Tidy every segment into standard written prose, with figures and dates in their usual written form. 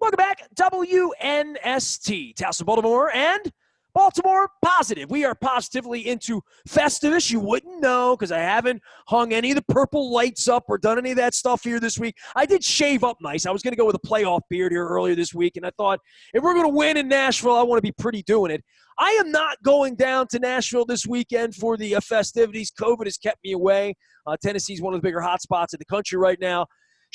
Welcome back, WNST, Towson, Baltimore, and Baltimore Positive. We are positively into Festivus. You wouldn't know because I haven't hung any of the purple lights up or done any of that stuff here this week. I did shave up nice. I was going to go with a playoff beard here earlier this week, and I thought if we're going to win in Nashville, I want to be pretty doing it. I am not going down to Nashville this weekend for the festivities. COVID has kept me away. Tennessee's one of the bigger hot spots in the country right now.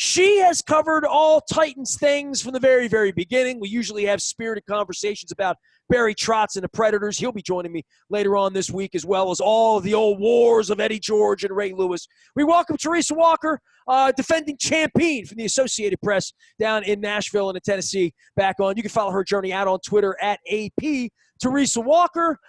She has covered all Titans things from the very, very beginning. We usually have spirited conversations about Barry Trotz and the Predators. He'll be joining me later on this week, as well as all of the old wars of Eddie George and Ray Lewis. We welcome Teresa Walker, defending champion from the Associated Press down in Nashville and in Tennessee, back on. You can follow her journey out on Twitter at AP Teresa Walker.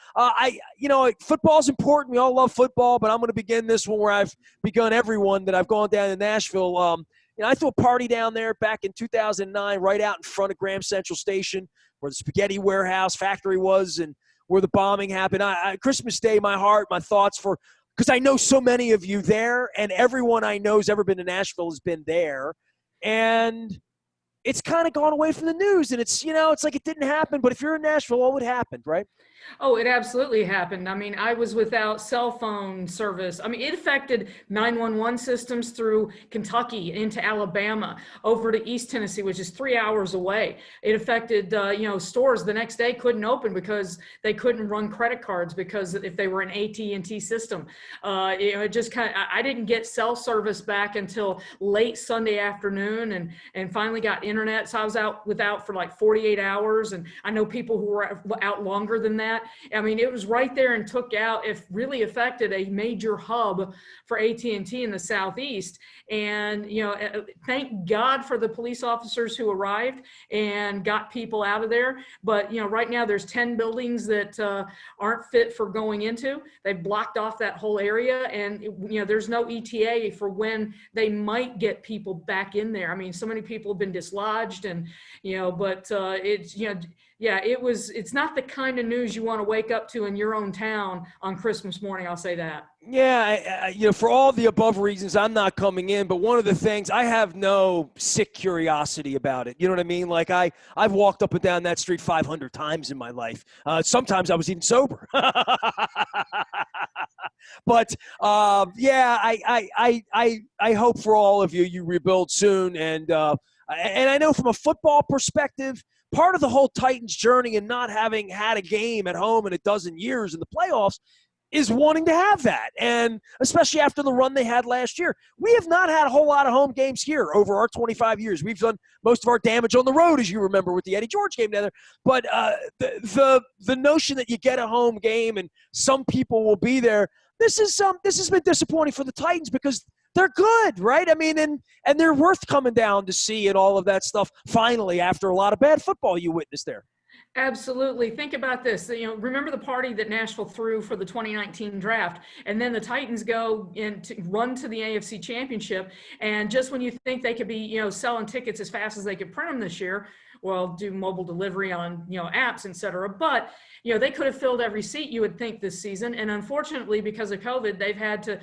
Football's important. We all love football, but I'm going to begin this one where I've begun every one that I've gone down to Nashville. I threw a party down there back in 2009 right out in front of Graham Central Station where the spaghetti warehouse factory was and where the bombing happened. Christmas Day, my heart, my thoughts because I know so many of you there, and everyone I know who's ever been to Nashville has been there. And it's kind of gone away from the news, and it's like it didn't happen. But if you're in Nashville, what would happen, right? Oh, it absolutely happened. I mean, I was without cell phone service. I mean, it affected 911 systems through Kentucky into Alabama, over to East Tennessee, which is 3 hours away. It affected, stores the next day couldn't open because they couldn't run credit cards because if they were an AT&T system. It just I didn't get cell service back until late Sunday afternoon and finally got internet. So I was without for like 48 hours. And I know people who were out longer than that. I mean, it was right there and really affected a major hub for AT&T in the Southeast. And, thank God for the police officers who arrived and got people out of there. But, right now there's 10 buildings that aren't fit for going into. They've blocked off that whole area. And, there's no ETA for when they might get people back in there. I mean, so many people have been dislodged and, it's not the kind of news you want to wake up to in your own town on Christmas morning. I'll say that. Yeah, for all the above reasons, I'm not coming in. But one of the things, I have no sick curiosity about it. You know what I mean? Like I've walked up and down that street 500 times in my life. Sometimes I was even sober. But I hope for all of you rebuild soon. And I know from a football perspective, part of the whole Titans journey and not having had a game at home in a dozen years in the playoffs is wanting to have that. And especially after the run they had last year. We have not had a whole lot of home games here over our 25 years. We've done most of our damage on the road, as you remember, with the Eddie George game together. But the notion that you get a home game and some people will be there, this has been disappointing for the Titans because they're good, right? I mean, and they're worth coming down to see and all of that stuff finally after a lot of bad football you witnessed there. Absolutely. Think about this. Remember the party that Nashville threw for the 2019 draft, and then the Titans go and run to the AFC Championship. And just when you think they could be, selling tickets as fast as they could print them this year, well, do mobile delivery on, apps, et cetera. But, they could have filled every seat, you would think, this season. And unfortunately, because of COVID, they've had to,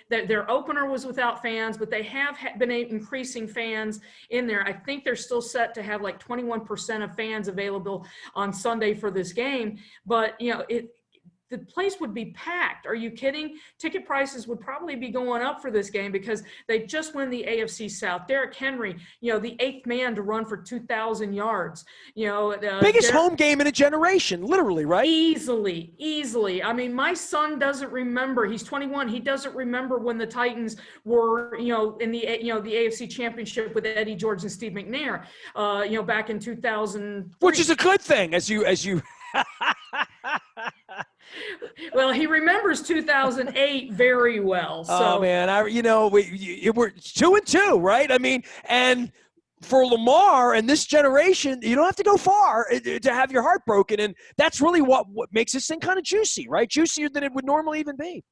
their opener was without fans, but they have been increasing fans in there. I think they're still set to have like 21% of fans available on Sunday for this game. But, the place would be packed. Are you kidding? Ticket prices would probably be going up for this game because they just won the AFC South. Derrick Henry, the eighth man to run for 2,000 yards. Biggest home game in a generation, literally, right? Easily. I mean, my son doesn't remember. He's 21. He doesn't remember when the Titans were, in the AFC Championship with Eddie George and Steve McNair, back in 2000. Which is a good thing, as you. Well, he remembers 2008 very well. So. Oh man, we're 2-2, right? I mean, and for Lamar and this generation, you don't have to go far to have your heart broken, and that's really what makes this thing kind of juicy, right? Juicier than it would normally even be.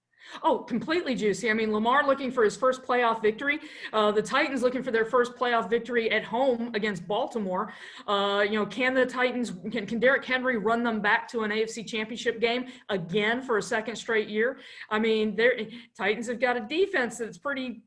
Oh, completely juicy. I mean, Lamar looking for his first playoff victory. The Titans looking for their first playoff victory at home against Baltimore. Can the Titans, can Derrick Henry run them back to an AFC Championship game again for a second straight year? I mean, Titans have got a defense that's pretty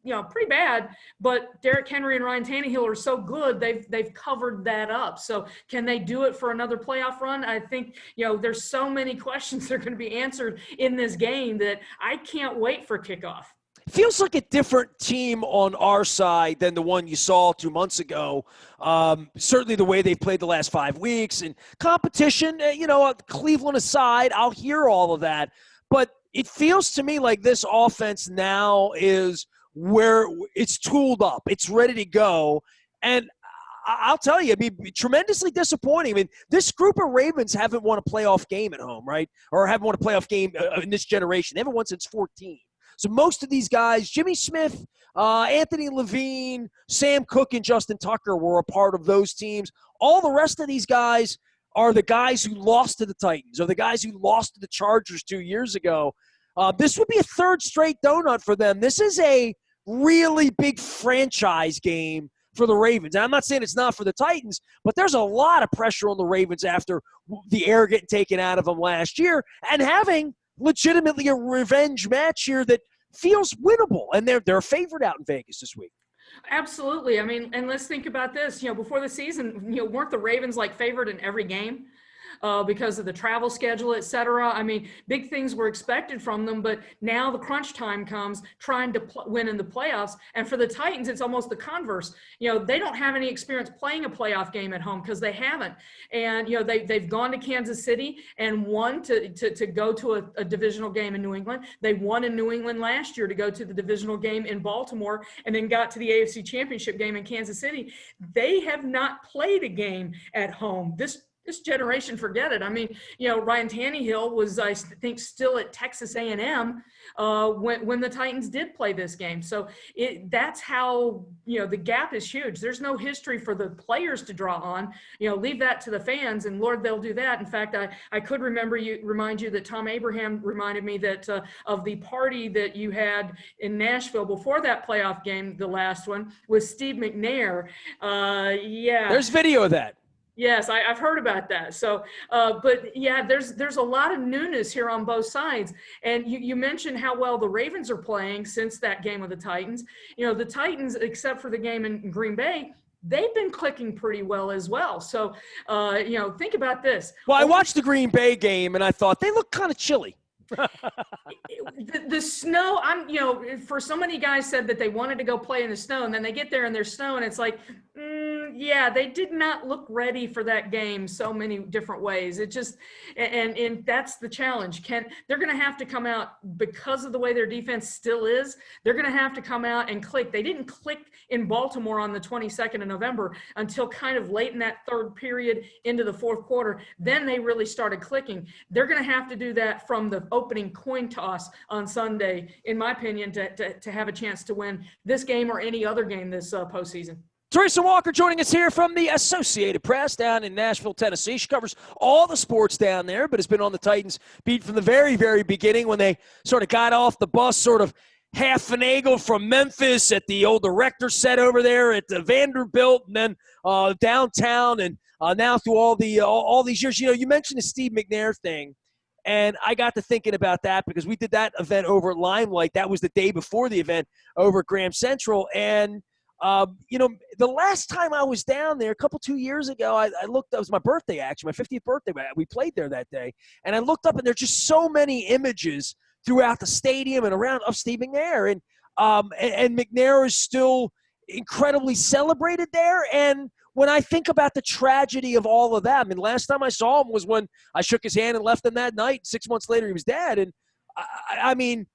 bad, but Derrick Henry and Ryan Tannehill are so good, they've covered that up. So can they do it for another playoff run? I think, there's so many questions that are going to be answered in this game that I can't wait for kickoff. Feels like a different team on our side than the one you saw 2 months ago. Certainly the way they've played the last 5 weeks and competition, Cleveland aside, I'll hear all of that. But it feels to me like this offense now is where it's tooled up. It's ready to go. And I'll tell you, tremendously disappointing. I mean, this group of Ravens haven't won a playoff game at home, right? Or haven't won a playoff game in this generation. They haven't won since 14. So most of these guys, Jimmy Smith, Anthony Levine, Sam Cook, and Justin Tucker were a part of those teams. All the rest of these guys are the guys who lost to the Titans or the guys who lost to the Chargers 2 years ago. This would be a third straight donut for them. This is a really big franchise game for the Ravens. And I'm not saying it's not for the Titans, but there's a lot of pressure on the Ravens after the air getting taken out of them last year and having legitimately a revenge match here that feels winnable. And they're a favorite out in Vegas this week. Absolutely. I mean, and let's think about this. Before the season, weren't the Ravens like favored in every game? Because of the travel schedule, et cetera. I mean, big things were expected from them, but now the crunch time comes trying to win in the playoffs. And for the Titans, it's almost the converse. They don't have any experience playing a playoff game at home because they haven't. And, they've gone to Kansas City and won to go to a divisional game in New England. They won in New England last year to go to the divisional game in Baltimore and then got to the AFC Championship game in Kansas City. They have not played a game at home. This generation, forget it. I mean, Ryan Tannehill was, I think, still at Texas A&M when the Titans did play this game. So that's how, the gap is huge. There's no history for the players to draw on. Leave that to the fans, and Lord, they'll do that. In fact, I could remind you that Tom Abraham reminded me that of the party that you had in Nashville before that playoff game, the last one, with Steve McNair. Yeah. There's video of that. Yes, I've heard about that. So, but yeah, there's a lot of newness here on both sides. And you mentioned how well the Ravens are playing since that game with the Titans. The Titans, except for the game in Green Bay, they've been clicking pretty well as well. So, think about this. Well, I watched the Green Bay game, and I thought they look kind of chilly. The snow, for so many guys said that they wanted to go play in the snow, and then they get there and there's snow, and it's like, yeah, they did not look ready for that game so many different ways. It just, and that's the challenge. They're going to have to come out because of the way their defense still is. They're going to have to come out and click. They didn't click in Baltimore on the 22nd of November until kind of late in that third period into the fourth quarter. Then they really started clicking. They're going to have to do that from the opening coin toss on Sunday, in my opinion, to have a chance to win this game or any other game this postseason. Teresa Walker joining us here from the Associated Press down in Nashville, Tennessee. She covers all the sports down there, but has been on the Titans beat from the very, very beginning when they sort of got off the bus, sort of half finagle from Memphis at the old director set over there at the Vanderbilt, and then downtown, and now through all these years. You mentioned the Steve McNair thing, and I got to thinking about that because we did that event over at Limelight. That was the day before the event over at Graham Central, and the last time I was down there, 2 years ago, I looked, that was my birthday, actually, my 50th birthday. We played there that day. And I looked up, and there's just so many images throughout the stadium and around of Steve McNair. And McNair is still incredibly celebrated there. And when I think about the tragedy of all of that, I mean, last time I saw him was when I shook his hand and left him that night. 6 months later, he was dead. And I mean,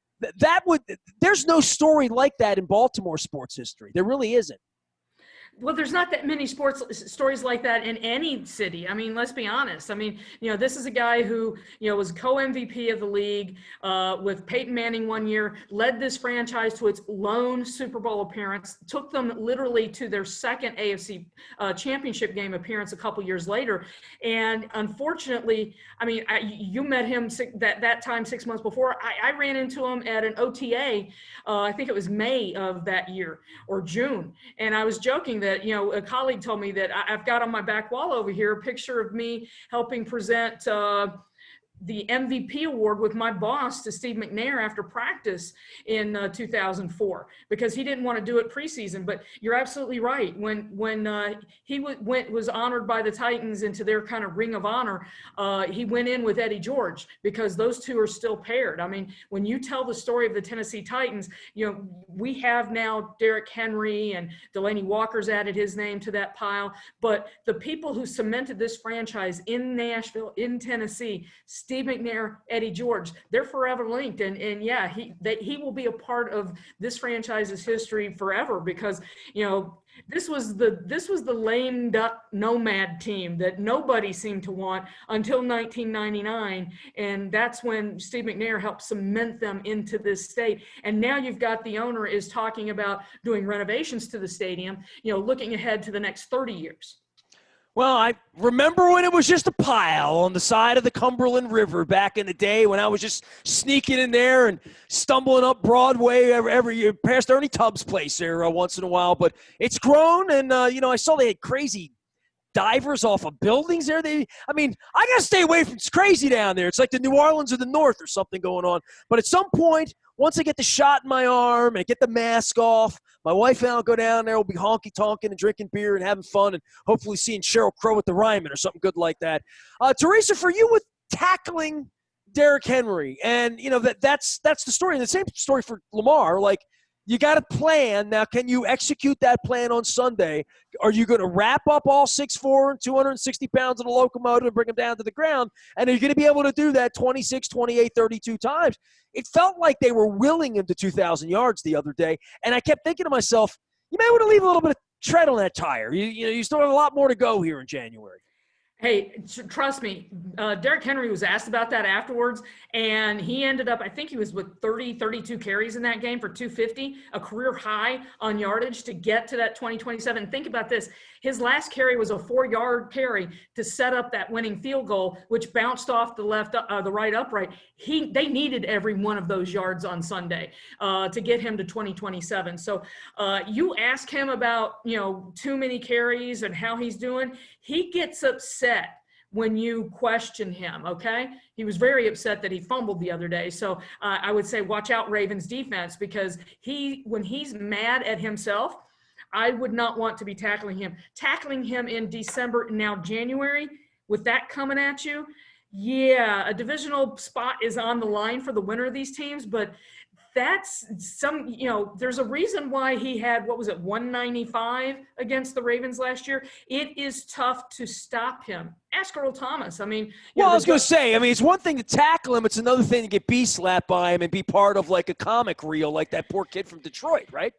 there's no story like that in Baltimore sports history. There really isn't. Well, there's not that many sports stories like that in any city. I mean, let's be honest. I mean, this is a guy who, was co-MVP of the league with Peyton Manning one year, led this franchise to its lone Super Bowl appearance, took them literally to their second AFC championship game appearance a couple years later. And unfortunately, I mean, you met him that time 6 months before. I ran into him at an OTA. I think it was May of that year or June. And I was joking that, a colleague told me that I've got on my back wall over here a picture of me helping present the MVP award with my boss to Steve McNair after practice in 2004, because he didn't want to do it preseason. But you're absolutely right. When he was honored by the Titans into their kind of ring of honor, he went in with Eddie George, because those two are still paired. I mean, when you tell the story of the Tennessee Titans, we have now Derrick Henry, and Delaney Walker's added his name to that pile. But the people who cemented this franchise in Nashville, in Tennessee, Steve McNair, Eddie George, they're forever linked. And yeah, he will be a part of this franchise's history forever, because, this was the lame duck nomad team that nobody seemed to want until 1999. And that's when Steve McNair helped cement them into this state. And now you've got the owner is talking about doing renovations to the stadium, looking ahead to the next 30 years. Well, I remember when it was just a pile on the side of the Cumberland River back in the day, when I was just sneaking in there and stumbling up Broadway every year past Ernie Tubbs' place there once in a while. But it's grown, and, I saw they had crazy divers off of buildings there. I got to stay away from it's crazy down there. It's like the New Orleans of the North or something going on. But at some point, once I get the shot in my arm and get the mask off, my wife and I will go down there. We'll be honky-tonking and drinking beer and having fun, and hopefully seeing Sheryl Crow at the Ryman or something good like that. Teresa, for you with tackling Derrick Henry, and, that's the story. And the same story for Lamar. Like, you got a plan. Now, can you execute that plan on Sunday? Are you going to wrap up all 6'4" and 260 pounds in a locomotive and bring them down to the ground? And are you going to be able to do that 26, 28, 32 times? It felt like they were willing him to 2,000 yards the other day. And I kept thinking to myself, you may want to leave a little bit of tread on that tire. You still have a lot more to go here in January. Hey, trust me, Derrick Henry was asked about that afterwards, and he ended up, I think he was with 32 carries in that game for 250, a career high on yardage to get to that 2027. Think about this. His last carry was a 4-yard carry to set up that winning field goal, which bounced off the right upright. They needed every one of those yards on Sunday to get him to 2027. So you ask him about, too many carries and how he's doing. He gets upset when you question him, okay? He was very upset that he fumbled the other day. So I would say watch out Ravens defense, because when he's mad at himself, I would not want to be tackling him. Tackling him in December, now January, with that coming at you, yeah, a divisional spot is on the line for the winner of these teams, but that's there's a reason why he had, 195 against the Ravens last year. It is tough to stop him. Ask Earl Thomas. I was going to say, it's one thing to tackle him. It's another thing to get B-slapped by him and be part of like a comic reel like that poor kid from Detroit, right?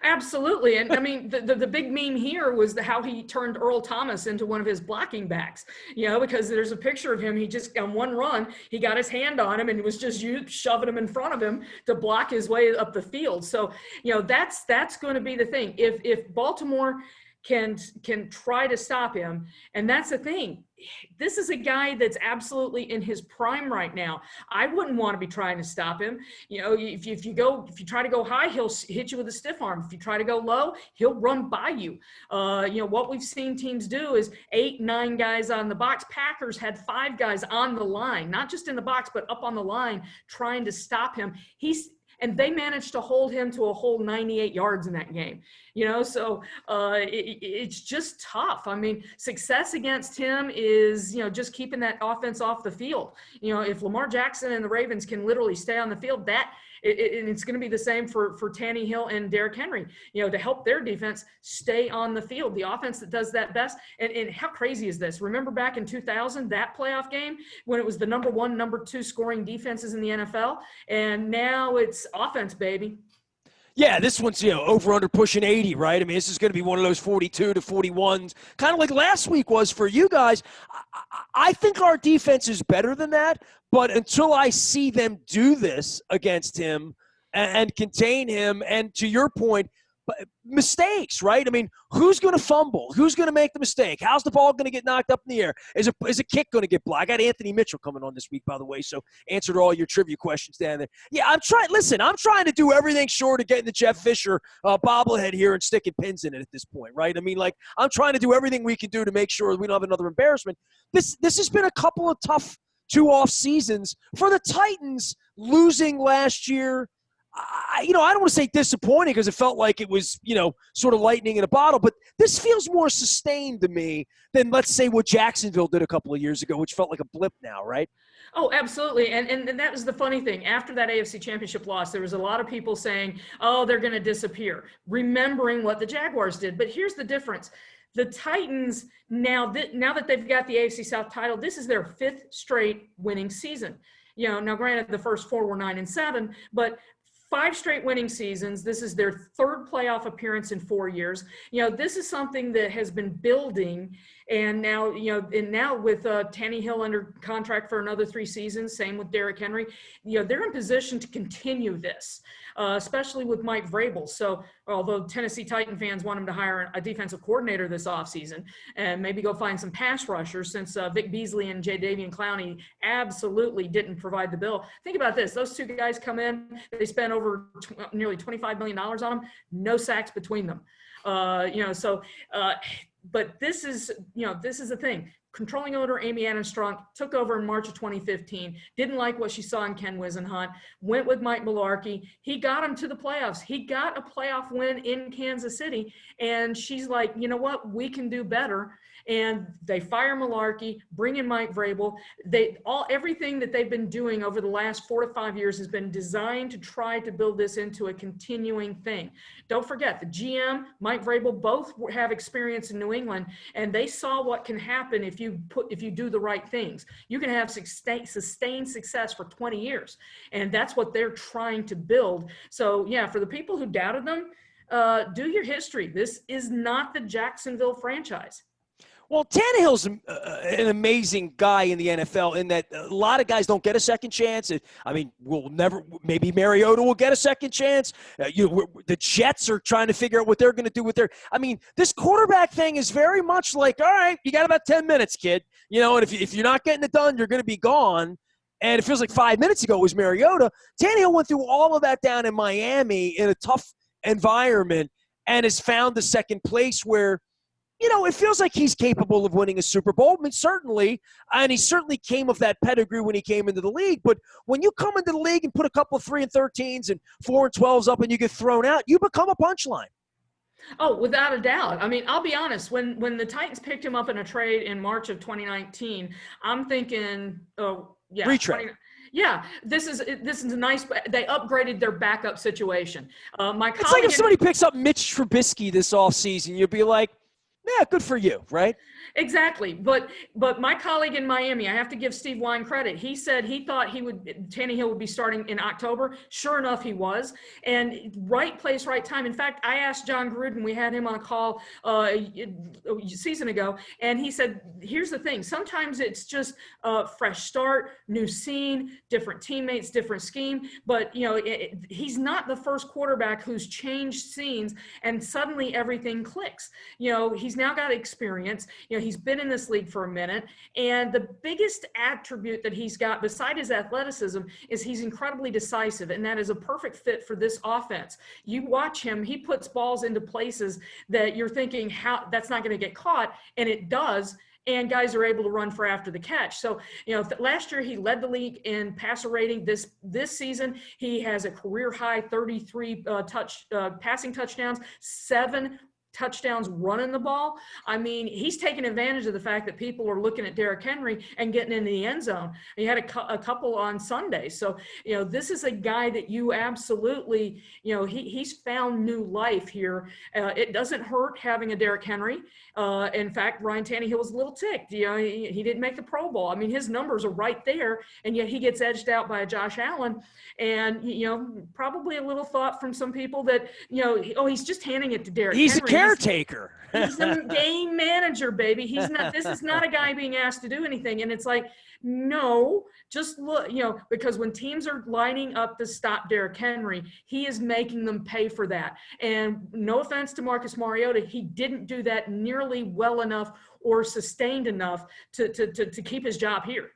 Absolutely. And the big meme here was how he turned Earl Thomas into one of his blocking backs, because there's a picture of him. He just, on one run, he got his hand on him and was just shoving him in front of him to block his way up the field. So, that's going to be the thing. If Baltimore can try to stop him, and that's the thing. This is a guy that's absolutely in his prime right now. I wouldn't want to be trying to stop him. If you try to go high, he'll hit you with a stiff arm. If you try to go low, he'll run by you. What we've seen teams do is 8, 9 guys on the box. Packers had 5 guys on the line, not just in the box, but up on the line trying to stop him. And they managed to hold him to a whole 98 yards in that game. So it's just tough. Success against him is, just keeping that offense off the field. If Lamar Jackson and the Ravens can literally stay on the field, it's going to be the same for Tannehill and Derrick Henry, to help their defense stay on the field. The offense that does that best. And how crazy is this? Remember back in 2000, that playoff game when it was the number 1, number 2 scoring defenses in the NFL, and now it's offense, baby. Yeah, this one's, over under pushing 80, right? I mean, this is going to be one of those 42 to 41s, kind of like last week was for you guys. I think our defense is better than that, but until I see them do this against him and contain him, and to your point, mistakes, right? I mean, who's going to fumble? Who's going to make the mistake? How's the ball going to get knocked up in the air? Is a kick going to get blocked? I got Anthony Mitchell coming on this week, by the way, so answered all your trivia questions down there. Yeah, I'm trying to do everything short of getting the Jeff Fisher bobblehead here and sticking pins in it at this point, right? I mean, like, I'm trying to do everything we can do to make sure we don't have another embarrassment. This has been a couple of tough 2 off seasons for the Titans. Losing last year, I don't want to say disappointing because it felt like it was, sort of lightning in a bottle, but this feels more sustained to me than, let's say, what Jacksonville did a couple of years ago, which felt like a blip now, right? Oh, absolutely. And that was the funny thing. After that AFC Championship loss, there was a lot of people saying, oh, they're going to disappear, remembering what the Jaguars did. But here's the difference. The Titans, now that they've got the AFC South title, this is their 5th straight winning season. Now granted, the first 4 were 9-7, but 5 straight winning seasons. This is their 3rd playoff appearance in 4 years. This is something that has been building. And now, with Tannehill under contract for another 3 seasons, same with Derrick Henry, they're in position to continue this, especially with Mike Vrabel. So although Tennessee Titan fans want him to hire a defensive coordinator this offseason and maybe go find some pass rushers, since Vic Beasley and Jadeveon Clowney absolutely didn't provide the bill. Think about this. Those 2 guys come in, they spent over nearly $25 million on them, no sacks between them. But this is the thing. Controlling owner Amy Adams Strunk took over in March of 2015, didn't like what she saw in Ken Wisenhunt, went with Mike Mularkey. He got him to the playoffs. He got a playoff win in Kansas City, and she's like, you know what? We can do better. And they fire Mularkey, bring in Mike Vrabel. Everything that they've been doing over the last 4 to 5 years has been designed to try to build this into a continuing thing. Don't forget, the GM, Mike Vrabel, both have experience in New England, and they saw what can happen if you do the right things. You can have sustained success for 20 years, and that's what they're trying to build. So yeah, for the people who doubted them, do your history. This is not the Jacksonville franchise. Well, Tannehill's an amazing guy in the NFL in that a lot of guys don't get a second chance. Maybe Mariota will get a second chance. The Jets are trying to figure out what they're going to do with this quarterback thing is very much like, all right, you got about 10 minutes, kid. And if you're not getting it done, you're going to be gone. And it feels like 5 minutes ago it was Mariota. Tannehill went through all of that down in Miami in a tough environment and has found the second place where, it feels like he's capable of winning a Super Bowl. Certainly, and he certainly came of that pedigree when he came into the league. But when you come into the league and put a couple of 3-13s and 4-12s up and you get thrown out, you become a punchline. Oh, without a doubt. I'll be honest. When the Titans picked him up in a trade in March of 2019, I'm thinking, oh, yeah. Retread. Yeah, this is a nice. They upgraded their backup situation. It's like if somebody picks up Mitch Trubisky this offseason, you'd be like, yeah, good for you, right? Exactly. But my colleague in Miami, I have to give Steve Wine credit. He said he thought Tannehill would be starting in October. Sure enough, he was. And right place, right time. In fact, I asked John Gruden, we had him on a call a season ago, and he said, here's the thing. Sometimes it's just a fresh start, new scene, different teammates, different scheme. But, he's not the first quarterback who's changed scenes and suddenly everything clicks. He's now got experience. He's been in this league for a minute, and the biggest attribute that he's got beside his athleticism is he's incredibly decisive, and that is a perfect fit for this offense. You watch him, he puts balls into places that you're thinking, how that's not going to get caught, and it does. And guys are able to run for after the catch. So, last year he led the league in passer rating. This season he has a career high 33 passing touchdowns, 7 touchdowns running the ball. I mean, he's taking advantage of the fact that people are looking at Derrick Henry and getting into the end zone. He had a couple on Sunday. So, this is a guy that you absolutely, he's found new life here. It doesn't hurt having a Derrick Henry. In fact, Ryan Tannehill was a little ticked. He didn't make the Pro Bowl. I mean, his numbers are right there, and yet he gets edged out by Josh Allen. And, probably a little thought from some people that, he's just handing it to Derrick Henry. He's a caretaker. He's a game manager, baby. This is not a guy being asked to do anything. And it's like, no, just look, because when teams are lining up to stop Derrick Henry, he is making them pay for that. And no offense to Marcus Mariota, he didn't do that nearly well enough or sustained enough to keep his job here.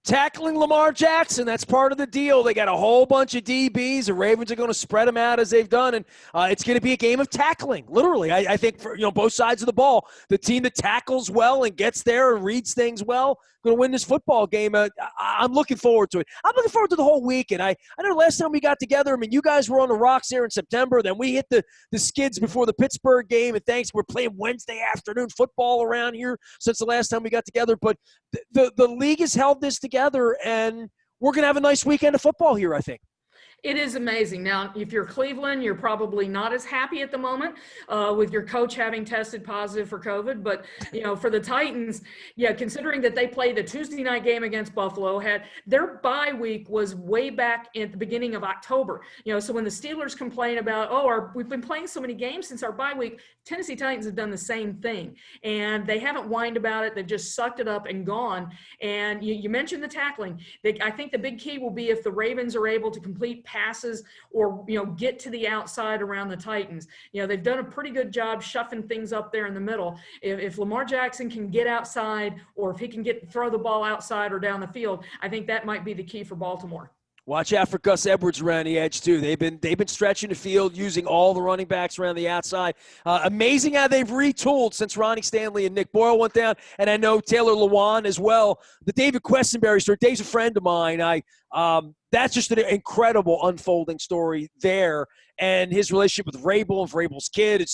Tackling Lamar Jackson, that's part of the deal. They got a whole bunch of DBs. The Ravens are going to spread them out as they've done, and it's going to be a game of tackling, literally. I think for both sides of the ball. The team that tackles well and gets there and reads things well going to win this football game. I'm looking forward to it. I'm looking forward to the whole weekend. I know last time we got together, you guys were on the rocks there in September. Then we hit the skids before the Pittsburgh game, and thanks, we're playing Wednesday afternoon football around here since the last time we got together. But the league has held this together, and we're going to have a nice weekend of football here, I think. It is amazing. Now, if you're Cleveland, you're probably not as happy at the moment with your coach having tested positive for COVID. But, for the Titans, considering that they played the Tuesday night game against Buffalo, had their bye week was way back at the beginning of October. So when the Steelers complain about, we've been playing so many games since our bye week, Tennessee Titans have done the same thing. And they haven't whined about it. They've just sucked it up and gone. And you mentioned the tackling. I think the big key will be if the Ravens are able to complete passes or get to the outside around the Titans. They've done a pretty good job shuffling things up there in the middle. If Lamar Jackson can get outside, or if he can throw the ball outside or down the field, I think that might be the key for Baltimore. Watch out for Gus Edwards around the edge too. They've been stretching the field, using all the running backs around the outside. Amazing how they've retooled since Ronnie Stanley and Nick Boyle went down, and I know Taylor Lewan as well. The David Questenberry story. Dave's a friend of mine. That's just an incredible unfolding story there, and his relationship with Vrabel and Vrabel's kid.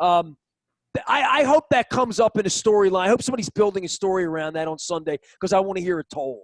I hope that comes up in a storyline. I hope somebody's building a story around that on Sunday, because I want to hear it told.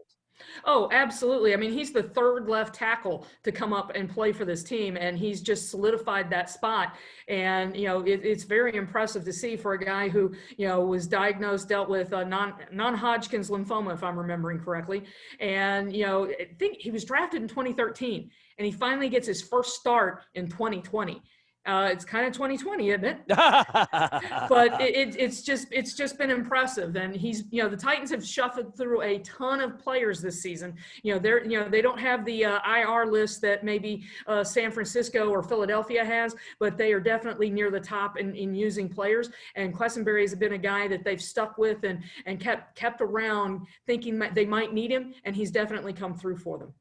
Oh, absolutely. I mean, he's the third left tackle to come up and play for this team, and he's just solidified that spot. And, it's very impressive to see for a guy who, was dealt with non-Hodgkin's lymphoma, if I'm remembering correctly. And, I think he was drafted in 2013, and he finally gets his first start in 2020. It's kind of 2020, isn't it? But it's just been impressive. And the Titans have shuffled through a ton of players this season. They don't have the IR list that maybe San Francisco or Philadelphia has, but they are definitely near the top in using players. And Questenberry has been a guy that they've stuck with and kept around, thinking they might need him, and he's definitely come through for them.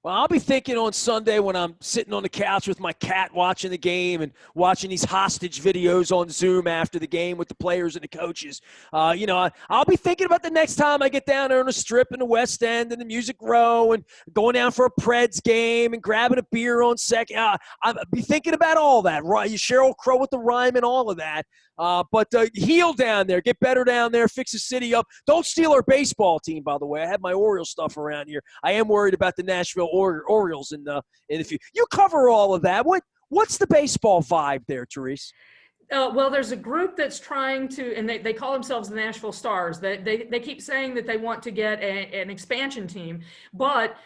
Well, I'll be thinking on Sunday when I'm sitting on the couch with my cat watching the game and watching these hostage videos on Zoom after the game with the players and the coaches. I'll be thinking about the next time I get down there on the Strip in the West End and the Music Row and going down for a Preds game and grabbing a beer on second. I'll be thinking about all that. Right? Sheryl Crow with the rhyme and all of that. But heal down there, get better down there, fix the city up. Don't steal our baseball team, by the way. I have my Orioles stuff around here. I am worried about the Nashville Orioles in the future. You cover all of that. What's the baseball vibe there, Teresa? Well, there's a group that's trying to, and they call themselves the Nashville Stars. They keep saying that they want to get an expansion team, but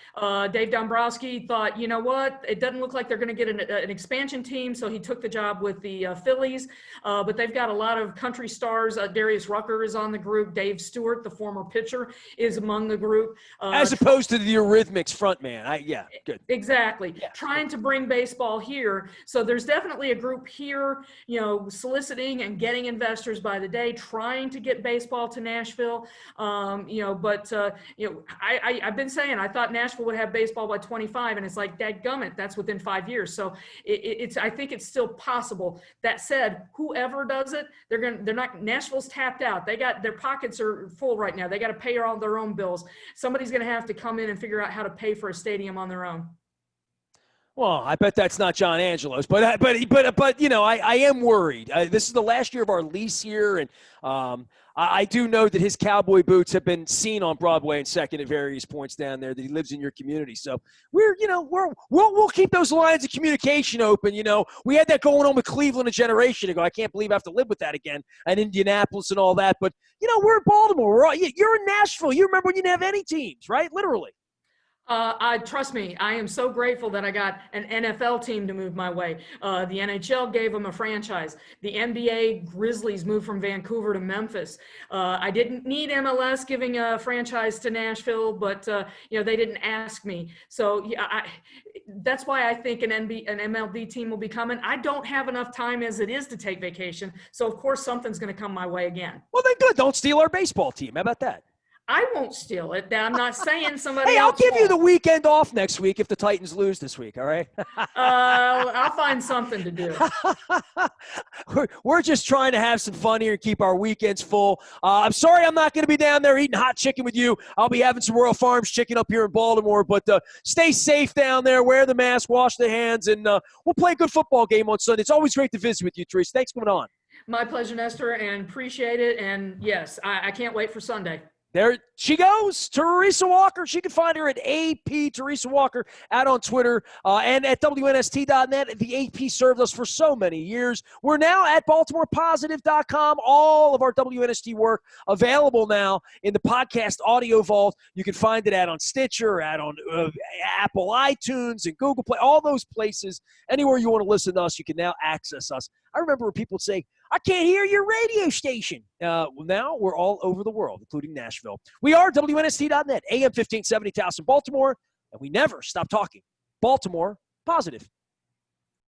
Dave Dombrowski thought, you know what, it doesn't look like they're going to get an expansion team, so he took the job with the Phillies. But they've got a lot of country stars. Darius Rucker is on the group. Dave Stewart, the former pitcher, is among the group. As opposed to the Eurythmics frontman. Good. Exactly. Yeah. Trying to bring baseball here. So there's definitely a group here, soliciting and getting investors by the day, trying to get baseball to Nashville. I've been saying I thought Nashville would have baseball by 25, and it's like, dadgummit, that's within 5 years. So I think it's still possible. That said, whoever does it, Nashville's tapped out. Their pockets are full right now. They got to pay all their own bills. Somebody's going to have to come in and figure out how to pay for a stadium on their own. Well, I bet that's not John Angelo's, but you know, I am worried. This is the last year of our lease here, and I do know that his cowboy boots have been seen on Broadway and Second at various points down there. That he lives in your community, so we'll keep those lines of communication open. You know, we had that going on with Cleveland a generation ago. I can't believe I have to live with that again, and Indianapolis and all that. But you know, we're in Baltimore. You're in Nashville. You remember when you didn't have any teams, right? Literally. Trust me, I am so grateful that I got an NFL team to move my way. The NHL gave them a franchise. The NBA Grizzlies moved from Vancouver to Memphis. I didn't need MLS giving a franchise to Nashville, but they didn't ask me. So yeah, that's why I think an MLB team will be coming. I don't have enough time as it is to take vacation, so of course something's going to come my way again. Well, then good. Don't steal our baseball team. How about that? I won't steal it. I'm not saying somebody Hey, else I'll give you the won't. weekend off next week if the Titans lose this week, all right? I'll find something to do. We're just trying to have some fun here and keep our weekends full. I'm sorry I'm not going to be down there eating hot chicken with you. I'll be having some Royal Farms chicken up here in Baltimore, but stay safe down there. Wear the mask, wash the hands, and we'll play a good football game on Sunday. It's always great to visit with you, Teresa. Thanks for coming on. My pleasure, Nestor, and appreciate it. And yes, I can't wait for Sunday. There she goes, Teresa Walker. She can find her at AP Teresa Walker out on Twitter and at WNST.net. The AP served us for so many years. We're now at BaltimorePositive.com. All of our WNST work available now in the podcast audio vault. You can find it out on Stitcher, out on Apple iTunes and Google Play, all those places. Anywhere you want to listen to us, you can now access us. I remember when people say, I can't hear your radio station. Now we're all over the world, including Nashville. We are WNST.net, AM 1570 Towson, Baltimore, and we never stop talking. Baltimore Positive.